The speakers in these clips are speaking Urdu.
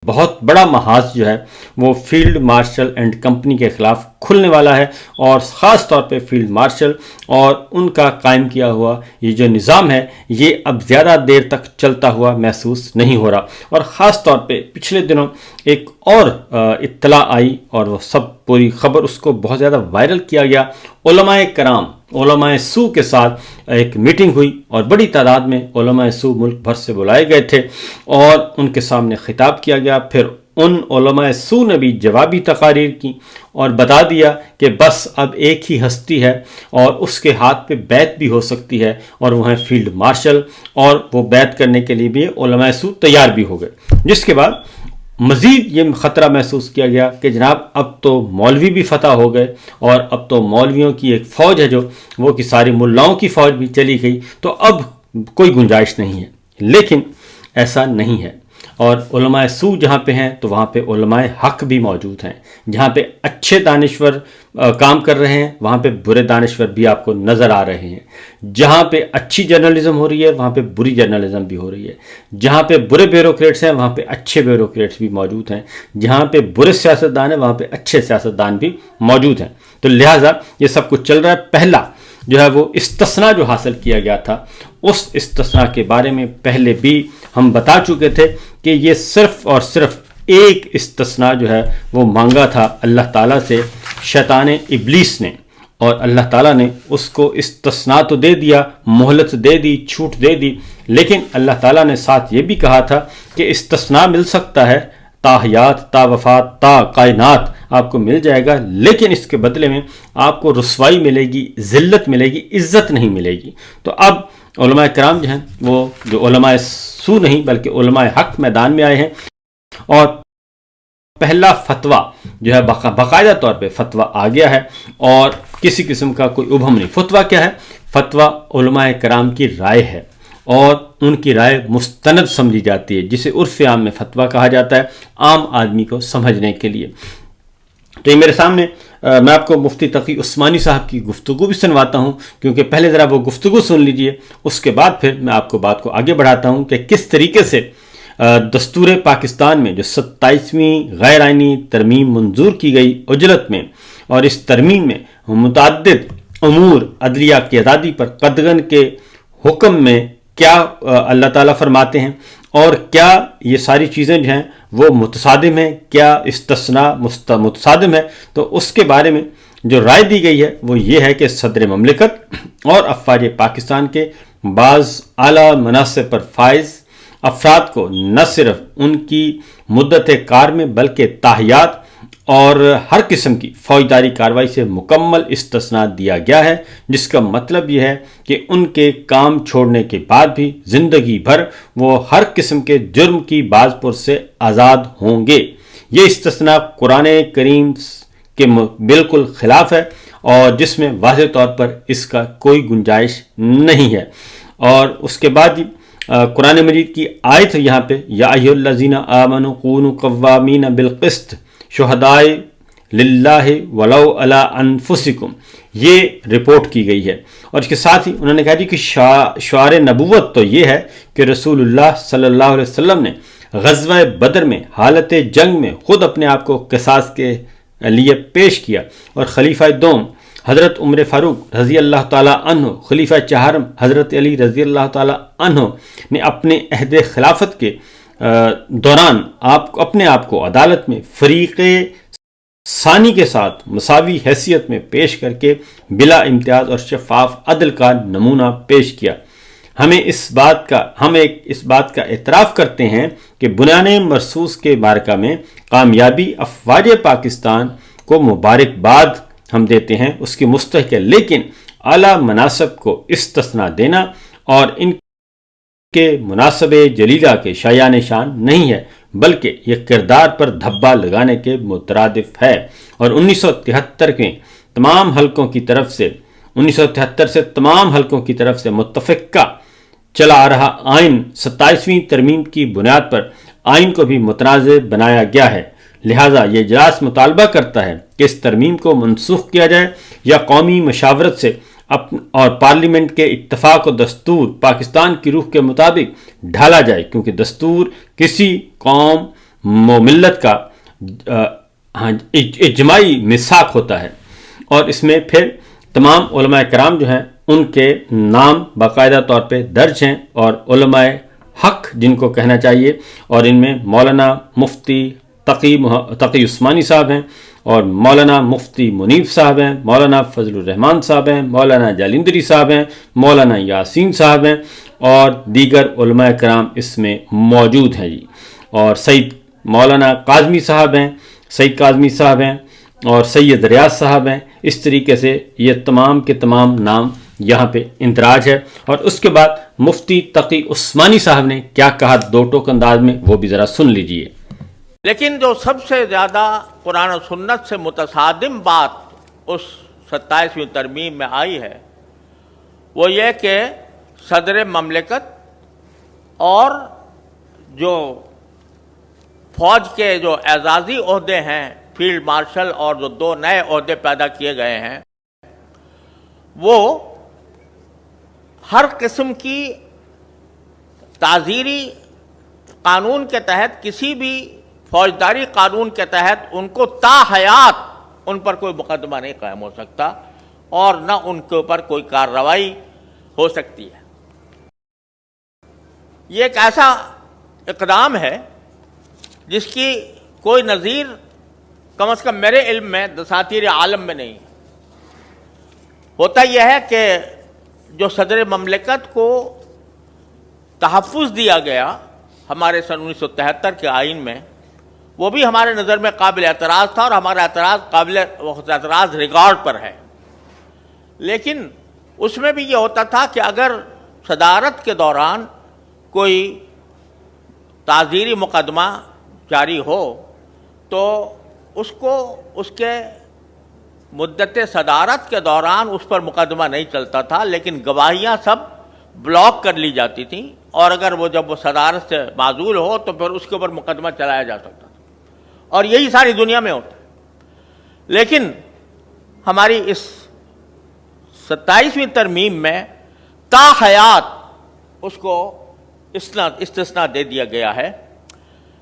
بہت بڑا محاذ جو ہے وہ فیلڈ مارشل اینڈ کمپنی کے خلاف کھلنے والا ہے، اور خاص طور پہ فیلڈ مارشل اور ان کا قائم کیا ہوا یہ جو نظام ہے یہ اب زیادہ دیر تک چلتا ہوا محسوس نہیں ہو رہا۔ اور خاص طور پہ پچھلے دنوں ایک اور اطلاع آئی اور وہ سب پوری خبر اس کو بہت زیادہ وائرل کیا گیا۔ علماء کرام، علماء سو کے ساتھ ایک میٹنگ ہوئی اور بڑی تعداد میں علماء سو ملک بھر سے بلائے گئے تھے اور ان کے سامنے خطاب کیا گیا۔ پھر ان علماء سو نے بھی جوابی تقاریر کی اور بتا دیا کہ بس اب ایک ہی ہستی ہے اور اس کے ہاتھ پہ بیعت بھی ہو سکتی ہے، اور وہ ہیں فیلڈ مارشل، اور وہ بیعت کرنے کے لیے بھی علماء سو تیار بھی ہو گئے۔ جس کے بعد مزید یہ خطرہ محسوس کیا گیا کہ جناب اب تو مولوی بھی فتح ہو گئے، اور اب تو مولویوں کی ایک فوج ہے جو وہ کہ ساری ملاؤں کی فوج بھی چلی گئی، تو اب کوئی گنجائش نہیں ہے۔ لیکن ایسا نہیں ہے، اور علماء سو جہاں پہ ہیں تو وہاں پہ علماء حق بھی موجود ہیں۔ جہاں پہ اچھے دانشور کام کر رہے ہیں وہاں پہ برے دانشور بھی آپ کو نظر آ رہے ہیں۔ جہاں پہ اچھی جرنلزم ہو رہی ہے وہاں پہ بری جرنلزم بھی ہو رہی ہے۔ جہاں پہ برے بیوروکریٹس ہیں وہاں پہ اچھے بیوروکریٹس بھی موجود ہیں۔ جہاں پہ برے سیاستدان ہیں وہاں پہ اچھے سیاستدان بھی موجود ہیں۔ تو لہٰذا یہ سب کچھ چل رہا ہے۔ پہلا جو ہے وہ استثناء جو حاصل کیا گیا تھا، اس استثناء کے بارے میں پہلے بھی ہم بتا چکے تھے کہ یہ صرف اور صرف ایک استثناء جو ہے وہ مانگا تھا اللہ تعالیٰ سے شیطان ابلیس نے، اور اللہ تعالیٰ نے اس کو استثناء تو دے دیا، مہلت دے دی، چھوٹ دے دی، لیکن اللہ تعالیٰ نے ساتھ یہ بھی کہا تھا کہ استثناء مل سکتا ہے، تا حیات، تا وفات، تا کائنات آپ کو مل جائے گا، لیکن اس کے بدلے میں آپ کو رسوائی ملے گی، ذلت ملے گی، عزت نہیں ملے گی۔ تو اب علماء کرام جو ہیں وہ جو علماء سو نہیں بلکہ علماء حق میدان میں آئے ہیں، اور پہلا فتویٰ جو ہے باقاعدہ طور پہ فتویٰ آ گیا ہے، اور کسی قسم کا کوئی ابہم نہیں۔ فتویٰ کیا ہے؟ فتویٰ علماء کرام کی رائے ہے، اور ان کی رائے مستند سمجھی جاتی ہے، جسے عرف عام میں فتویٰ کہا جاتا ہے، عام آدمی کو سمجھنے کے لیے۔ تو یہ میرے سامنے میں آپ کو مفتی تقی عثمانی صاحب کی گفتگو بھی سنواتا ہوں، کیونکہ پہلے ذرا وہ گفتگو سن لیجئے، اس کے بعد پھر میں آپ کو بات کو آگے بڑھاتا ہوں کہ کس طریقے سے دستور پاکستان میں جو 27ویں غیر آئینی ترمیم منظور کی گئی عجلت میں، اور اس ترمیم میں متعدد امور عدلیہ کی آزادی پر قدغن کے حکم میں کیا اللہ تعالیٰ فرماتے ہیں، اور کیا یہ ساری چیزیں جو ہیں وہ متصادم ہیں، کیا استثناء متصادم ہے، تو اس کے بارے میں جو رائے دی گئی ہے وہ یہ ہے کہ صدر مملکت اور افواج پاکستان کے بعض اعلیٰ مناصب پر فائز افراد کو نہ صرف ان کی مدت کار میں بلکہ تاحیات اور ہر قسم کی فوجداری کارروائی سے مکمل استثناء دیا گیا ہے، جس کا مطلب یہ ہے کہ ان کے کام چھوڑنے کے بعد بھی زندگی بھر وہ ہر قسم کے جرم کی باز پرس سے آزاد ہوں گے۔ یہ استثناء قرآن کریم کے بالکل خلاف ہے، اور جس میں واضح طور پر اس کا کوئی گنجائش نہیں ہے۔ اور اس کے بعد قرآن مجید کی آیت یہاں پہ یا ایھا الذین آمنوا کونوا قوامین بالقسط شہدائے للہ ولو علی انفسکم، یہ رپورٹ کی گئی ہے۔ اور اس کے ساتھ ہی انہوں نے کہا جی کہ شعار نبوت تو یہ ہے کہ رسول اللہ صلی اللہ علیہ وسلم نے غزوہ بدر میں حالت جنگ میں خود اپنے آپ کو قصاص کے لیے پیش کیا، اور خلیفہ دوم حضرت عمر فاروق رضی اللہ تعالیٰ عنہ، خلیفہ چہارم حضرت علی رضی اللہ تعالیٰ عنہ نے اپنے عہد خلافت کے دوران اپنے آپ کو عدالت میں فریق ثانی کے ساتھ مساوی حیثیت میں پیش کر کے بلا امتیاز اور شفاف عدل کا نمونہ پیش کیا۔ ہم اس بات کا اعتراف کرتے ہیں کہ بنیان مرصوص کے معرکہ میں کامیابی افواج پاکستان کو مبارکباد ہم دیتے ہیں، اس کی مستحق ہے، لیکن اعلیٰ مناصب کو استثناء دینا اور ان کے مناسب جلیلہ کے شایان شان نہیں ہے، بلکہ یہ کردار پر دھبا لگانے کے مترادف ہے۔ اور 1973 کے تمام حلقوں کی طرف سے 1973 سے تمام حلقوں کی طرف سے متفقہ چلا آ رہا آئین 27ویں ترمیم کی بنیاد پر آئین کو بھی متنازع بنایا گیا ہے۔ لہٰذا یہ اجلاس مطالبہ کرتا ہے کہ اس ترمیم کو منسوخ کیا جائے یا قومی مشاورت سے اور پارلیمنٹ کے اتفاق و دستور پاکستان کی روح کے مطابق ڈھالا جائے، کیونکہ دستور کسی قوم، ملت کا اجتماعی میثاق ہوتا ہے، اور اس میں پھر تمام علماء کرام جو ہیں ان کے نام باقاعدہ طور پہ درج ہیں، اور علماء حق جن کو کہنا چاہیے، اور ان میں مولانا مفتی تقی عثمانی صاحب ہیں، اور مولانا مفتی منیف صاحب ہیں، مولانا فضل الرحمان صاحب ہیں، مولانا جالندری صاحب ہیں، مولانا یاسین صاحب ہیں، اور دیگر علماء کرام اس میں موجود ہیں جی، اور مولانا کاظمی صاحب ہیں، سید کاظمی صاحب ہیں، اور سید ریاض صاحب ہیں۔ اس طریقے سے یہ تمام کے تمام نام یہاں پہ اندراج ہے۔ اور اس کے بعد مفتی تقی عثمانی صاحب نے کیا کہا دو ٹوک انداز میں، وہ بھی ذرا سن لیجئے۔ لیکن جو سب سے زیادہ قرآن و سنت سے متصادم بات اس 27ویں ترمیم میں آئی ہے وہ یہ کہ صدر مملکت اور جو فوج کے جو اعزازی عہدے ہیں، فیلڈ مارشل، اور جو 2 نئے عہدے پیدا کیے گئے ہیں، وہ ہر قسم کی تعزیری قانون کے تحت، کسی بھی فوجداری قانون کے تحت ان کو تا حیات ان پر کوئی مقدمہ نہیں قائم ہو سکتا، اور نہ ان کے اوپر کوئی کارروائی ہو سکتی ہے۔ یہ ایک ایسا اقدام ہے جس کی کوئی نظیر کم از کم میرے علم میں دساتیر عالم میں نہیں ہے۔ ہوتا یہ ہے کہ جو صدر مملکت کو تحفظ دیا گیا ہمارے سن 1973 کے آئین میں، وہ بھی ہمارے نظر میں قابل اعتراض تھا، اور ہمارا قابل اعتراض ریکارڈ پر ہے۔ لیکن اس میں بھی یہ ہوتا تھا کہ اگر صدارت کے دوران کوئی تعزیری مقدمہ جاری ہو تو اس کو اس کے مدت صدارت کے دوران اس پر مقدمہ نہیں چلتا تھا، لیکن گواہیاں سب بلاک کر لی جاتی تھیں، اور اگر وہ جب وہ صدارت سے معزول ہو تو پھر اس کے اوپر مقدمہ چلایا جا سکتا تھا، اور یہی ساری دنیا میں ہوتا ہے۔ لیکن ہماری اس 27ویں ترمیم میں تا حیات اس کو استثناء دے دیا گیا ہے۔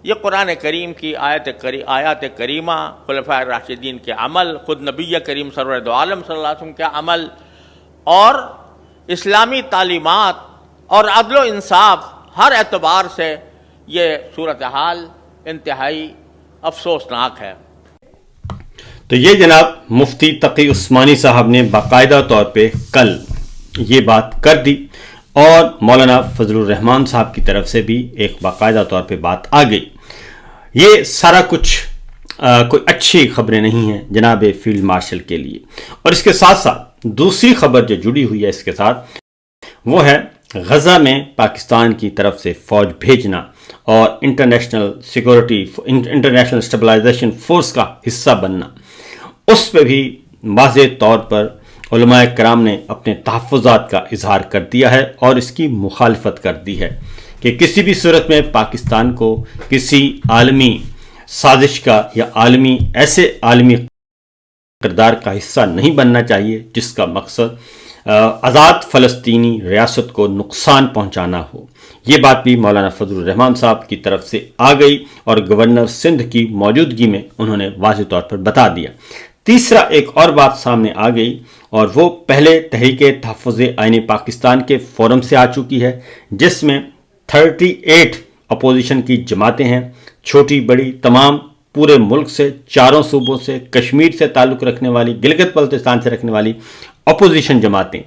یہ قرآن کریم کی آیات کریمہ، خلفائے راشدین کے عمل، خود نبی کریم سرور دو عالم صلی اللہ علیہ وسلم کے عمل، اور اسلامی تعلیمات اور عدل و انصاف، ہر اعتبار سے یہ صورتحال انتہائی افسوسناک ہے۔ تو یہ جناب مفتی تقی عثمانی صاحب نے باقاعدہ طور پہ کل یہ بات کر دی، اور مولانا فضل الرحمان صاحب کی طرف سے بھی ایک باقاعدہ طور پہ بات آ گئی۔ یہ سارا کچھ کوئی اچھی خبریں نہیں ہیں جناب فیلڈ مارشل کے لیے۔ اور اس کے ساتھ ساتھ دوسری خبر جو جڑی ہوئی ہے اس کے ساتھ، وہ ہے غزہ میں پاکستان کی طرف سے فوج بھیجنا اور international security, international stabilisation force کا حصہ بننا۔ اس پہ بھی واضح طور پر علماء کرام نے اپنے تحفظات کا اظہار کر دیا ہے، اور اس کی مخالفت کر دی ہے کہ کسی بھی صورت میں پاکستان کو کسی عالمی سازش کا یا ایسے عالمی کردار کا حصہ نہیں بننا چاہیے جس کا مقصد آزاد فلسطینی ریاست کو نقصان پہنچانا ہو۔ یہ بات بھی مولانا فضل الرحمان صاحب کی طرف سے آ گئی، اور گورنر سندھ کی موجودگی میں انہوں نے واضح طور پر بتا دیا۔ تیسرا ایک اور بات سامنے آ گئی، اور وہ پہلے تحریک تحفظ آئین پاکستان کے فورم سے آ چکی ہے، جس میں 38 اپوزیشن کی جماعتیں ہیں، چھوٹی بڑی تمام، پورے ملک سے، 4 صوبوں سے، کشمیر سے تعلق رکھنے والی، گلگت بلتستان سے رکھنے والی اپوزیشن جماعتیں،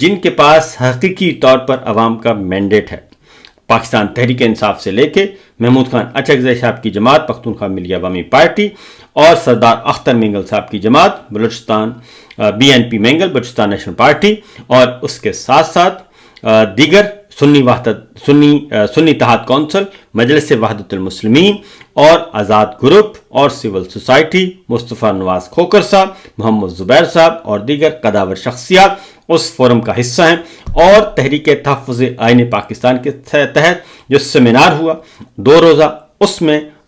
جن کے پاس حقیقی طور پر عوام کا مینڈیٹ ہے۔ پاکستان تحریک انصاف سے لے کے محمود خان اچکزئی صاحب کی جماعت پختونخوا ملی عوامی پارٹی، اور سردار اختر مینگل صاحب کی جماعت Balochistan BNP Mengal Balochistan national party, اور اس کے ساتھ ساتھ دیگر سنی اتحاد کونسل، مجلس وحدت المسلمین، اور آزاد گروپ اور سول سوسائٹی، مصطفیٰ نواز کھوکر صاحب، محمد زبیر صاحب اور دیگر قداور شخصیات اس فورم کا حصہ ہیں۔ اور تحریک تحفظ آئین پاکستان کے تحت جو سیمینار ہوا 2 روزہ، اس میں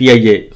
PIA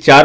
4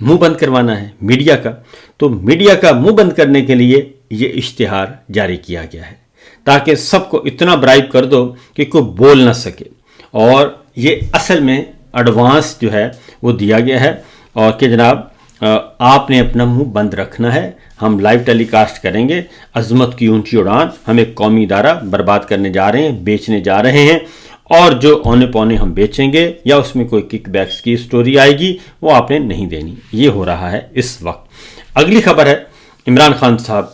منہ بند کروانا ہے میڈیا کا، تو میڈیا کا منہ بند کرنے کے لیے یہ اشتہار جاری کیا گیا ہے تاکہ سب کو اتنا برائب کر دو کہ کوئی بول نہ سکے. اور یہ اصل میں ایڈوانس جو ہے وہ دیا گیا ہے، اور کہ جناب آپ نے اپنا منہ بند رکھنا ہے، ہم لائیو ٹیلی کاسٹ کریں گے، عظمت کی اونچی اڑان، ہم ایک قومی ادارہ برباد کرنے جا رہے ہیں، بیچنے جا رہے ہیں، اور جو اونے پونے ہم بیچیں گے یا اس میں کوئی کک بیکس کی سٹوری آئے گی وہ آپ نے نہیں دینی. یہ ہو رہا ہے اس وقت. اگلی خبر ہے عمران خان صاحب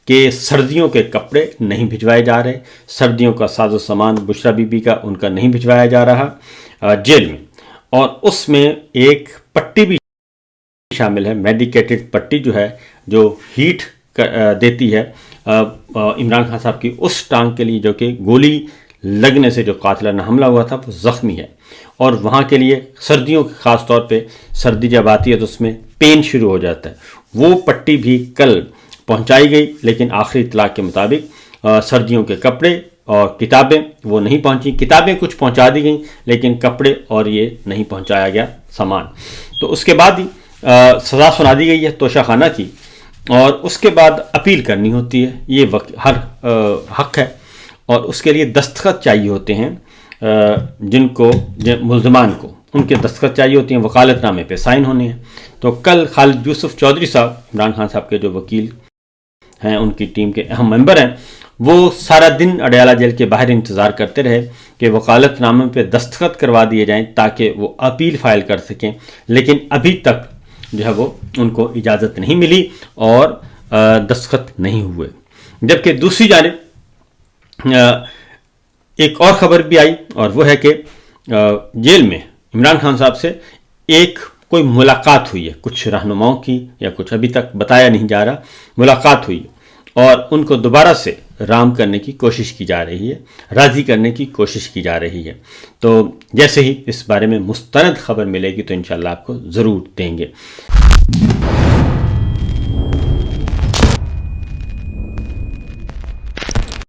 کہ سردیوں کے کپڑے نہیں بھجوائے جا رہے، سردیوں کا ساز و سامان بشرا بی بی کا ان کا نہیں بھجوایا جا رہا جیل میں. اور اس میں ایک پٹی بھی شامل ہے، میڈیکیٹڈ پٹی جو ہے جو ہیٹ دیتی ہے عمران خان صاحب کی اس ٹانگ کے لیے جو کہ گولی لگنے سے جو قاتلانہ حملہ ہوا تھا وہ زخمی ہے، اور وہاں کے لیے سردیوں کے خاص طور پہ سردی جب آتی ہے تو اس میں پین شروع ہو جاتا ہے. وہ پٹی بھی کل پہنچائی گئی، لیکن آخری اطلاع کے مطابق سردیوں کے کپڑے اور کتابیں وہ نہیں پہنچیں. کتابیں کچھ پہنچا دی گئیں لیکن کپڑے اور یہ نہیں پہنچایا گیا سامان. تو اس کے بعد ہی سزا سنا دی گئی ہے توشہ خانہ کی، اور اس کے بعد اپیل کرنی ہوتی ہے. یہ ہر حق ہے، اور اس کے لیے دستخط چاہیے ہوتے ہیں جن کو ملزمان کو ان کے دستخط چاہیے ہوتے ہیں، وکالت نامے پہ سائن ہونے ہیں. تو کل خالد یوسف چودھری صاحب عمران خان صاحب کے جو وکیل ہیں، ان کی ٹیم کے اہم ممبر ہیں، وہ سارا دن اڈیالہ جیل کے باہر انتظار کرتے رہے کہ وکالت نامے پہ دستخط کروا دیے جائیں تاکہ وہ اپیل فائل کر سکیں. لیکن ابھی تک جو ہے وہ ان کو اجازت نہیں ملی اور دستخط نہیں ہوئے. جبکہ دوسری جانب ایک اور خبر بھی آئی، اور وہ ہے کہ جیل میں عمران خان صاحب سے کوئی ملاقات ہوئی ہے، کچھ رہنماؤں کی یا کچھ ابھی تک بتایا نہیں جا رہا، ملاقات ہوئی اور ان کو دوبارہ سے رام کرنے کی کوشش کی جا رہی ہے، راضی کرنے کی کوشش کی جا رہی ہے. تو جیسے ہی اس بارے میں مستند خبر ملے گی تو انشاءاللہ آپ کو ضرور دیں گے.